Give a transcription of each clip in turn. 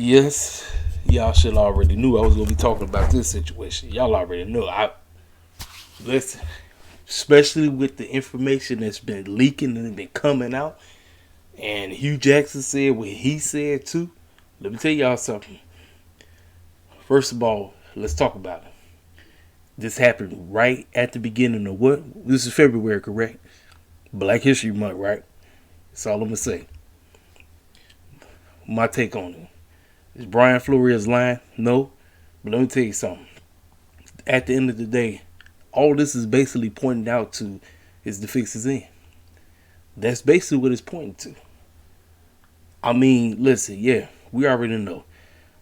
Yes, y'all should already knew I was gonna be talking about this situation. Y'all already know. I listen, especially with the information that's been leaking and been coming out, and Hugh Jackson said what he said too. Let me tell y'all something. First of all, let's talk about it. This happened right at the beginning of what? This is February, correct? Black History Month, right? That's all I'm gonna say. My take on it. Is Brian Flores lying? No. But let me tell you something. At the end of the day, all this is basically pointing out to is the fix is in. That's basically what it's pointing to. I mean, listen, yeah, we already know.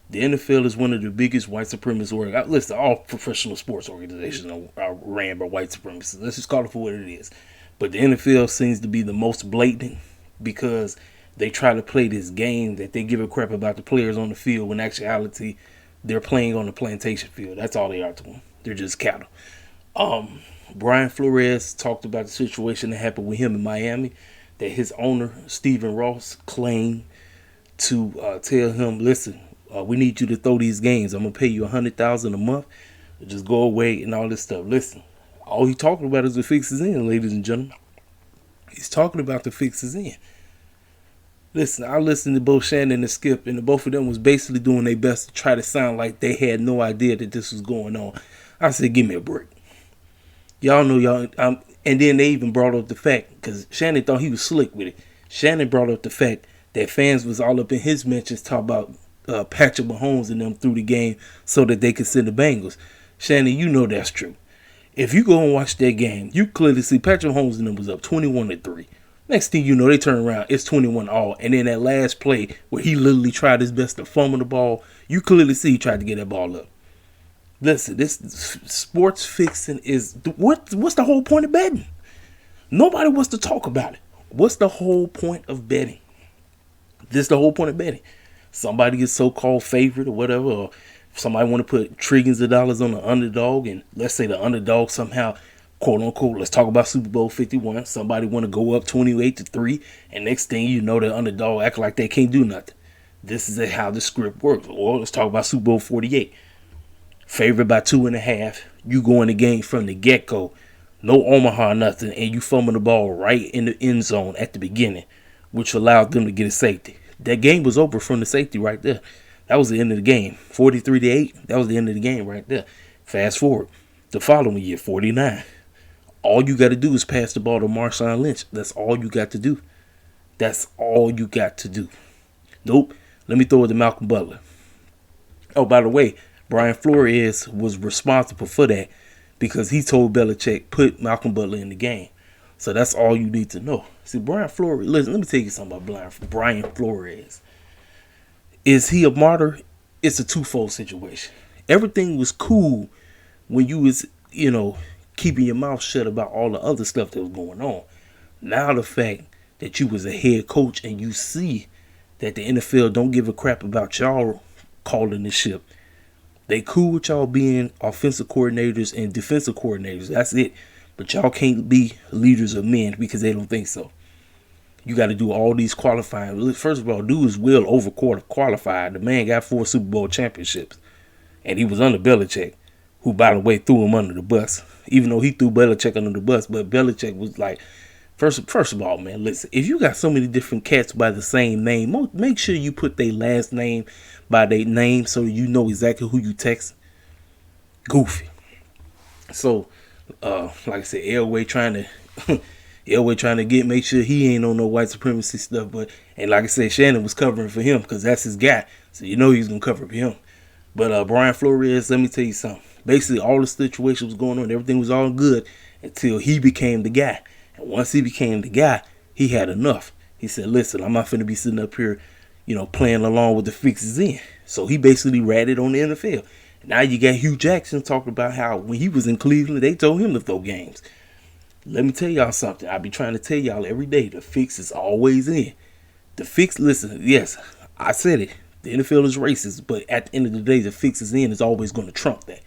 The NFL is one of the biggest white supremacist organizations. Listen, all professional sports organizations are ran by white supremacists. Let's just call it for what it is. But the NFL seems to be the most blatant because they try to play this game that they give a crap about the players on the field when in actuality they're playing on the plantation field. That's all they are to them. They're just cattle. Brian Flores talked about the situation that happened with him in Miami, that his owner, Stephen Ross, claimed to tell him, listen, we need you to throw these games. I'm going to pay you $100,000 a month. Just go away and all this stuff. Listen, all he's talking about is the fixes in, ladies and gentlemen. He's talking about the fixes in. Listen, I listened to both Shannon and Skip, and both of them was basically doing their best to try to sound like they had no idea that this was going on. I said, give me a break. Y'all know y'all. And then they even brought up the fact, because Shannon thought he was slick with it. Shannon brought up the fact that fans was all up in his mentions talking about Patrick Mahomes and them through the game so that they could send the Bengals. Shannon, you know that's true. If you go and watch that game, you clearly see Patrick Mahomes and them was up 21-3. Next thing you know, they turn around, it's 21-all. And then that last play where he literally tried his best to fumble the ball, you clearly see he tried to get that ball up. Listen, this sports fixing is what's the whole point of betting? Nobody wants to talk about it. What's the whole point of betting? This is the whole point of betting. Somebody is so-called favorite or whatever, or somebody want to put trillions of dollars on the underdog, and let's say the underdog somehow, quote unquote, let's talk about Super Bowl 51. Somebody want to go up 28-3, and next thing you know, the underdog act like they can't do nothing. This is how the script works. Or let's talk about Super Bowl 48. Favored by 2.5. You go in the game from the get-go. No Omaha, nothing. And you fumble the ball right in the end zone at the beginning, which allowed them to get a safety. That game was over from the safety right there. That was the end of the game. 43-8. That was the end of the game right there. Fast forward. The following year, 49. All you got to do is pass the ball to Marshawn Lynch. That's all you got to do. That's all you got to do. Nope. Let me throw it to Malcolm Butler. Oh, by the way, Brian Flores was responsible for that because he told Belichick, put Malcolm Butler in the game. So that's all you need to know. See, Brian Flores, listen, let me tell you something about Brian Flores. Is he a martyr? It's a twofold situation. Everything was cool when you was, keeping your mouth shut about all the other stuff that was going on. Now the fact that you was a head coach and you see that the NFL don't give a crap about y'all calling the ship. They cool with y'all being offensive coordinators and defensive coordinators. That's it. But y'all can't be leaders of men because they don't think so. You got to do all these qualifying. First of all, dude is well over qualified. The man got 4 Super Bowl championships. And he was under Belichick, who, by the way, threw him under the bus. Even though he threw Belichick under the bus. But Belichick was like, first of all, man, listen. If you got so many different cats by the same name, make sure you put their last name by their name so you know exactly who you text. Goofy. So, like I said, Elway trying to make sure he ain't on no white supremacy stuff. And like I said, Shannon was covering for him because that's his guy. So you know he's going to cover for him. But Brian Flores, let me tell you something. Basically, all the situation was going on. Everything was all good until he became the guy. And once he became the guy, he had enough. He said, listen, I'm not finna be sitting up here, playing along with the fixes in. So he basically ratted on the NFL. Now you got Hugh Jackson talking about how when he was in Cleveland, they told him to throw games. Let me tell y'all something. I be trying to tell y'all every day, the fix is always in. The fix, listen, yes, I said it. The NFL is racist, but at the end of the day, the fix is in is always going to trump that.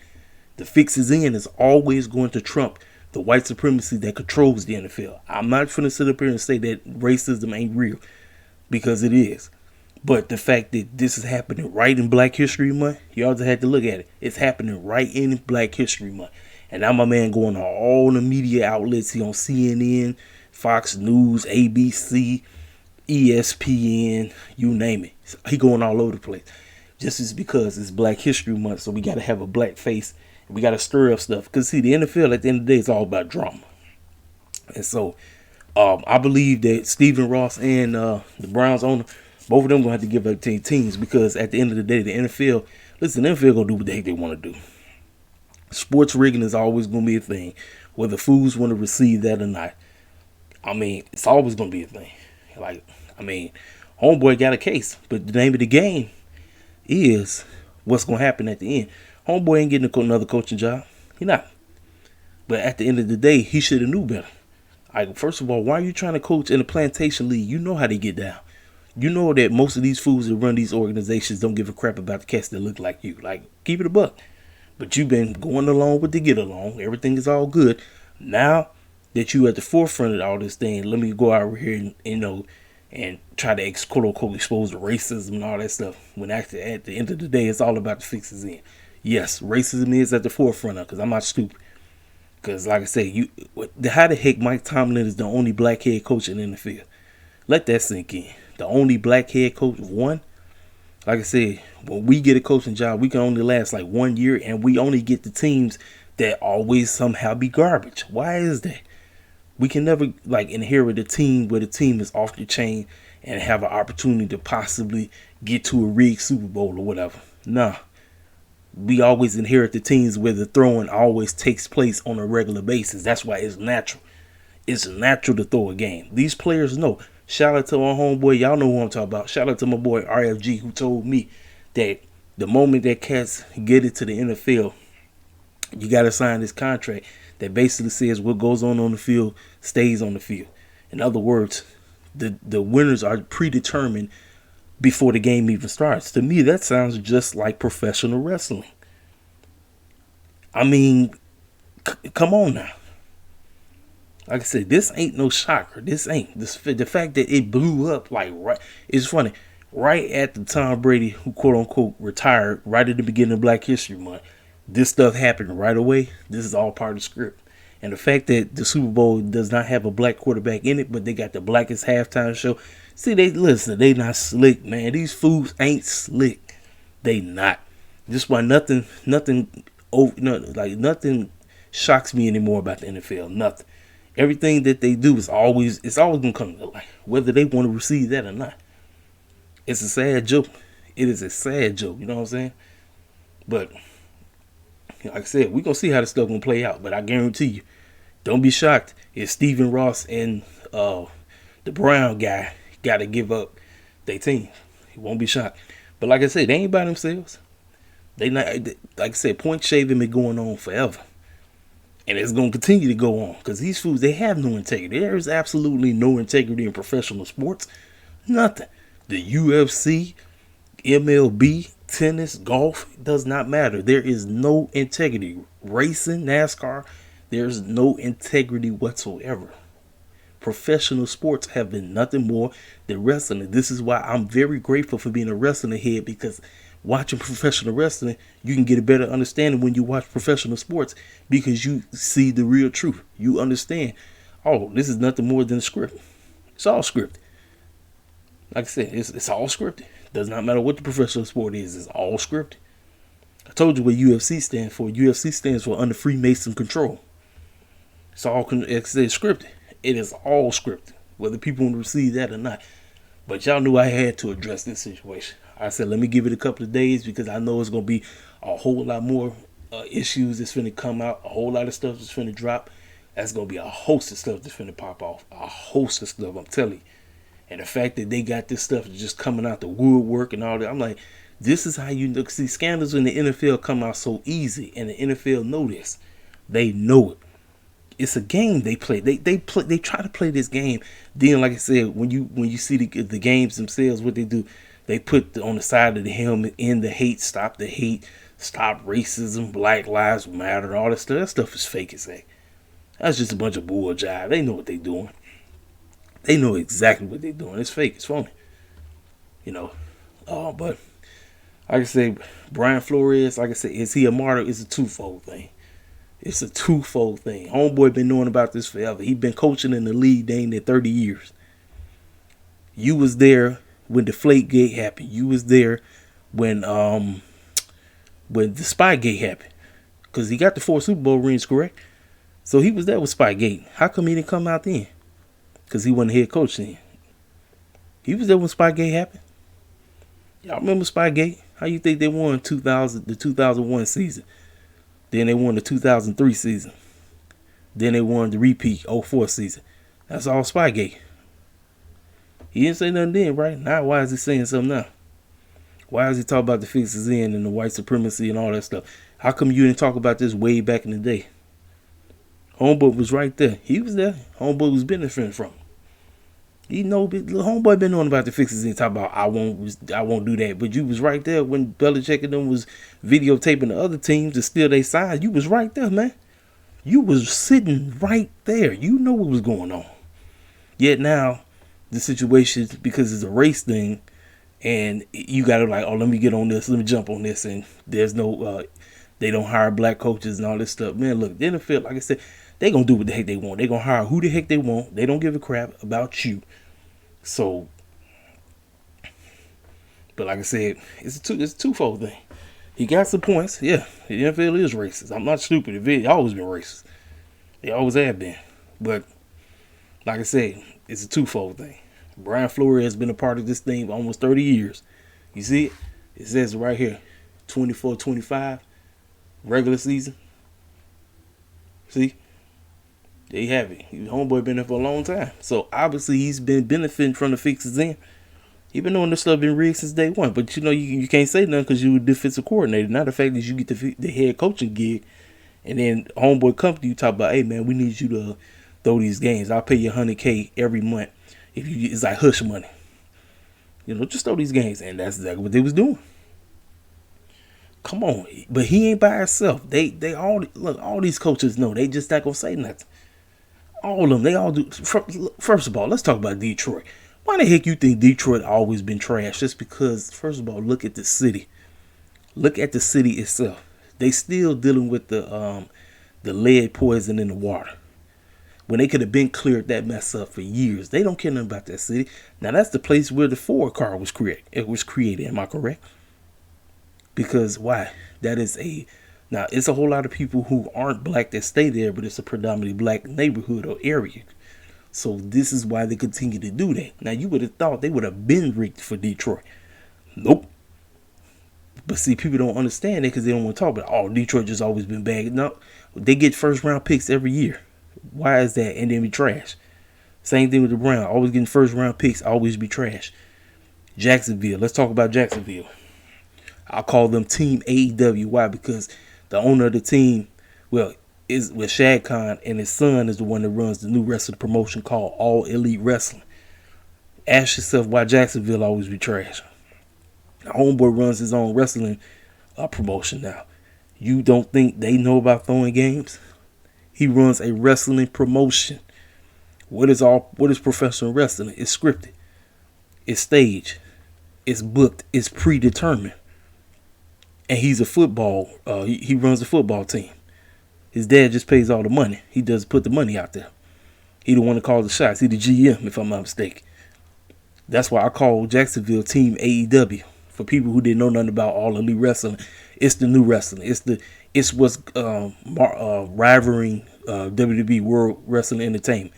The fix is in is always going to trump the white supremacy that controls the NFL. I'm not going to sit up here and say that racism ain't real, because it is. But the fact that this is happening right in Black History Month, y'all just had to look at it. It's happening right in Black History Month. And now my man going on all the media outlets. He on CNN, Fox News, ABC, ESPN, you name it. He going all over the place. Just as because it's Black History Month, so we got to have a black face. We got to stir up stuff. Because, see, the NFL at the end of the day is all about drama. And so I believe that Stephen Ross and the Browns owner, both of them going to have to give up to teams, because at the end of the day, the NFL, listen, the NFL going to do what the heck they want to do. Sports rigging is always going to be a thing, whether fools want to receive that or not. I mean, it's always going to be a thing. Like, I mean, homeboy got a case, but the name of the game is what's going to happen at the end. Homeboy ain't getting another coaching job. He not. But at the end of the day, he should have knew better. Like, first of all, why are you trying to coach in a plantation league? You know how they get down. You know that most of these fools that run these organizations don't give a crap about the cats that look like you. Like, keep it a buck. But you've been going along with the get along. Everything is all good. Now that you at the forefront of all this thing, let me go out here and try to quote unquote expose the racism and all that stuff. When actually at the end of the day, it's all about the fixes in. Yes, racism is at the forefront of, because I'm not stupid. Because like I say, how the heck Mike Tomlin is the only black head coach in the NFL? Let that sink in. The only black head coach, one. Like I said, when we get a coaching job, we can only last like 1 year, and we only get the teams that always somehow be garbage. Why is that? We can never like inherit a team where the team is off the chain and have an opportunity to possibly get to a rigged Super Bowl or whatever. Nah. We always inherit the teams where the throwing always takes place on a regular basis. That's why it's natural. It's natural to throw a game. These players know. Shout out to my homeboy. Y'all know who I'm talking about. Shout out to my boy RFG, who told me that the moment that cats get into the NFL, you got to sign this contract that basically says what goes on the field stays on the field. In other words, the winners are predetermined before the game even starts. To me, that sounds just like professional wrestling. I mean, come on now. Like I said, this ain't no shocker. This ain't. The fact that it blew up, like, right, it's funny. Right at the Tom Brady, who quote unquote retired, right at the beginning of Black History Month, this stuff happened right away. This is all part of the script. And the fact that the Super Bowl does not have a black quarterback in it, but they got the blackest halftime show. See, they not slick, man. These fools ain't slick. They not. Just why nothing shocks me anymore about the NFL. Nothing. Everything that they do it's always gonna come to light, whether they want to receive that or not. It's a sad joke. It is a sad joke. You know what I'm saying? But like I said, we're gonna see how this stuff gonna play out. But I guarantee you, don't be shocked if Stephen Ross and the Brown guy got to give up their team. He won't be shocked. But like I said, they ain't by themselves. They not, like I said, point shaving been going on forever. And it's going to continue to go on, because these fools, they have no integrity. There is absolutely no integrity in professional sports. Nothing. The UFC, MLB, tennis, golf, it does not matter. There is no integrity. Racing, NASCAR, there's no integrity whatsoever. Professional sports have been nothing more than wrestling. This is why I'm very grateful for being a wrestling head, because watching professional wrestling, you can get a better understanding when you watch professional sports, because you see the real truth. You understand, oh, this is nothing more than a script. It's all scripted. Like I said, it's all scripted. Does not matter what the professional sport is, it's all scripted. I told you what UFC stands for. UFC stands for Under Freemason Control. It's scripted. It is all scripted, whether people want to receive that or not. But y'all knew I had to address this situation. I said, let me give it a couple of days, because I know it's going to be a whole lot more issues that's finna come out. A whole lot of stuff that's finna drop. That's going to be a host of stuff that's finna pop off. A host of stuff, I'm telling you. And the fact that they got this stuff just coming out the woodwork and all that, I'm like, this is how you look. See, scandals in the NFL come out so easy, and the NFL know this. They know it. It's a game they play. They try to play this game. Then, like I said, when you see the games themselves, what they do, they put on the side of the helmet, "End the hate, stop the hate, stop racism, Black Lives Matter," all that stuff. That stuff is fake as heck. That's just a bunch of bull jive. They know what they're doing. They know exactly what they're doing. It's fake. It's phony. You know. But like I say, Brian Flores, like I said, is he a martyr? It's a twofold thing. It's a twofold thing. Homeboy been knowing about this forever. He been coaching in the league dang near 30 years. You was there when Deflategate happened. You was there when the Spygate happened. Because he got the 4 Super Bowl rings, correct? So he was there with Spygate. How come he didn't come out then? Because he wasn't head coach then. He was there when Spygate happened. Y'all remember Spygate? How you think they won the 2001 season? Then they won the 2003 season. Then they won the repeat 04 season. That's all Spygate. He didn't say nothing then, right? Now why is he saying something now? Why is he talking about the fixes in and the white supremacy and all that stuff? How come you didn't talk about this way back in the day? Homeboy was right there. He was there. Homeboy was benefiting from it. You know, homeboy been on about the fixes and talk about I won't do that. But you was right there when Belichick and them was videotaping the other teams to steal their sides. You was right there, man. You was sitting right there. You know what was going on. Yet now, the situation, because it's a race thing, and you gotta like, oh, let me get on this, let me jump on this, and there's no, they don't hire black coaches and all this stuff. Man, look, the NFL, like I said, they gonna do what the heck they want. They gonna hire who the heck they want. They don't give a crap about you. So, but like I said, it's a twofold thing. He got some points. Yeah, the NFL is racist. I'm not stupid. It's always been racist. They always have been. But like I said, it's a twofold thing. Brian Flores has been a part of this thing for almost 30 years. You see it? It says right here, 24-25, regular season. See? There you have it. Homeboy been there for a long time. So obviously he's been benefiting from the fixes in. He been knowing this stuff been rigged since day one. But you know, you can't say nothing because you were defensive coordinator. Not the fact that you get the head coaching gig and then homeboy come to you talk about, hey man, we need you to throw these games. I'll pay you $100K every month. It's like hush money. You know, just throw these games. And that's exactly what they was doing. Come on. But he ain't by himself. They all look, all these coaches know they just not gonna say nothing. All of them, they all do. First of all, let's talk about Detroit. Why the heck you think Detroit always been trash? Just because, first of all, look at the city. Look at the city itself. They still dealing with the lead poison in the water. When they could have been cleared that mess up for years. They don't care nothing about that city. Now that's the place where the Ford car was created. It was created. Am I correct? Because why? Now, it's a whole lot of people who aren't black that stay there, but it's a predominantly black neighborhood or area. So this is why they continue to do that. Now, you would have thought they would have been rigged for Detroit. Nope. But see, people don't understand that because they don't want to talk about, oh, Detroit just always been bad. No, they get first round picks every year. Why is that? And then be trash. Same thing with the Browns. Always getting first round picks, always be trash. Jacksonville. Let's talk about Jacksonville. I'll call them Team AEW. Why? Because the owner of the team, is with Shad Khan, and his son is the one that runs the new wrestling promotion called All Elite Wrestling. Ask yourself why Jacksonville always be trash. The homeboy runs his own wrestling promotion now. You don't think they know about throwing games? He runs a wrestling promotion. What is professional wrestling? It's scripted. It's staged. It's booked. It's predetermined. And he's a football. He runs a football team. His dad just pays all the money. He does put the money out there. He the one to call the shots. He the GM, if I'm not mistaken. That's why I call Jacksonville Team AEW. For people who didn't know nothing about All Elite Wrestling, it's the new wrestling. It's what's rivaling WWE World Wrestling Entertainment.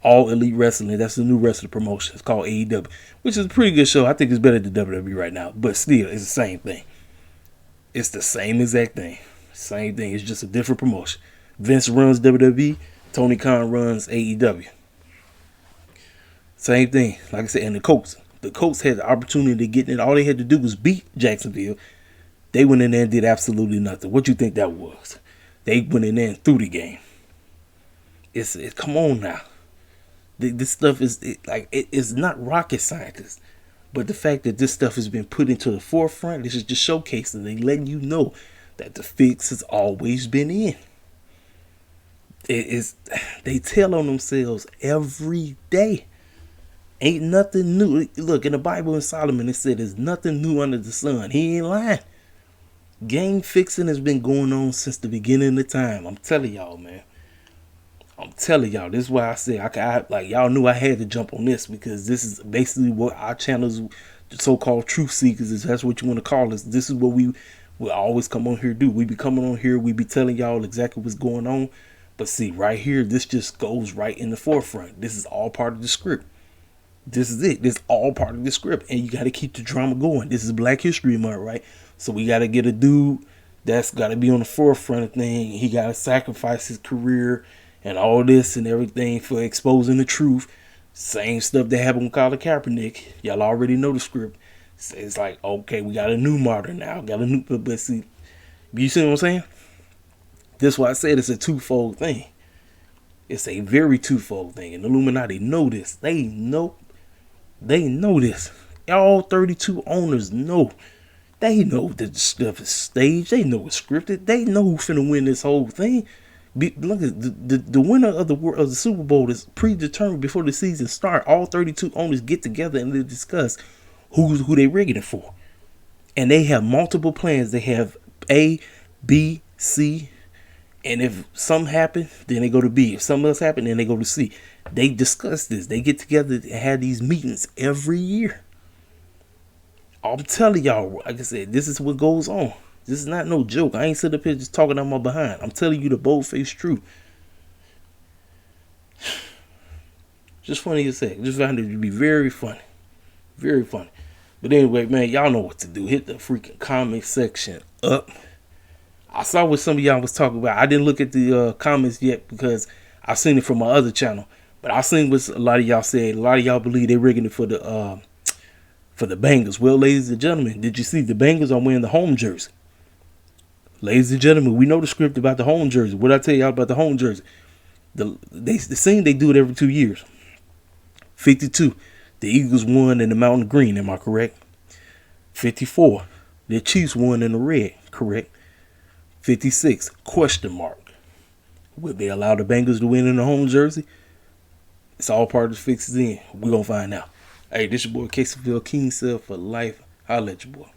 All Elite Wrestling. That's the new wrestling promotion. It's called AEW, which is a pretty good show. I think it's better than WWE right now, but still, it's the same thing. It's the same exact thing. Same thing. It's just a different promotion. Vince runs WWE. Tony Khan runs AEW. Same thing. Like I said, and the Colts. The Colts had the opportunity to get in. All they had to do was beat Jacksonville. They went in there and did absolutely nothing. What you think that was? They went in there and threw the game. Come on now. This stuff it's not rocket scientists. But the fact that this stuff has been put into the forefront, this is just showcasing. They letting you know that the fix has always been in. They tell on themselves every day. Ain't nothing new. Look, in the Bible in Solomon, it said there's nothing new under the sun. He ain't lying. Game fixing has been going on since the beginning of time. I'm telling y'all, man. I'm telling y'all. This is why I say like y'all knew I had to jump on this, because this is basically what our channels, so-called truth seekers, if that's what you want to call us. This is what we will always come on here to do. We be coming on here. We be telling y'all exactly what's going on. But see, right here, this just goes right in the forefront. This is all part of the script. This is it. This is all part of the script. And you got to keep the drama going. This is Black History Month, right? So we got to get a dude that's got to be on the forefront of things. He got to sacrifice his career and all this and everything for exposing the truth. Same stuff that happened with Colin Kaepernick. Y'all already know the script. It's like, okay, we got a new martyr now. Got a new, but see, you see what I'm saying? This is why I said it's a twofold thing. It's a very twofold thing. And the Illuminati know this. They know this. All 32 owners know. They know that the stuff is staged. They know it's scripted. They know who's finna win this whole thing. Look at the winner of the Super Bowl is predetermined before the season start. All 32 owners get together and they discuss who they rigging it for. And they have multiple plans. They have A, B, C. And if something happen, then they go to B. If something else happen, then they go to C. They discuss this. They get together and have these meetings every year. I'm telling y'all, like I said, this is what goes on. This is not no joke. I ain't sitting up here just talking on my behind. I'm telling you the bold-faced truth. Just funny as heck. Just found it to be very funny. Very funny. But anyway, man, y'all know what to do. Hit the freaking comment section up. I saw what some of y'all was talking about. I didn't look at the comments yet because I seen it from my other channel. But I seen what a lot of y'all said. A lot of y'all believe they're rigging it for the Bengals. Well, ladies and gentlemen, did you see the Bengals are wearing the home jersey? Ladies and gentlemen, we know the script about the home jersey. What did I tell y'all about the home jersey? The scene, they do it every 2 years. 52, the Eagles won in the mountain green. Am I correct? 54, the Chiefs won in the red. Correct. 56, question mark. Will they allow the Bengals to win in the home jersey? It's all part of the fixes in. We're going to find out. Hey, this your boy Caseyville King Self for life. Holla at your boy.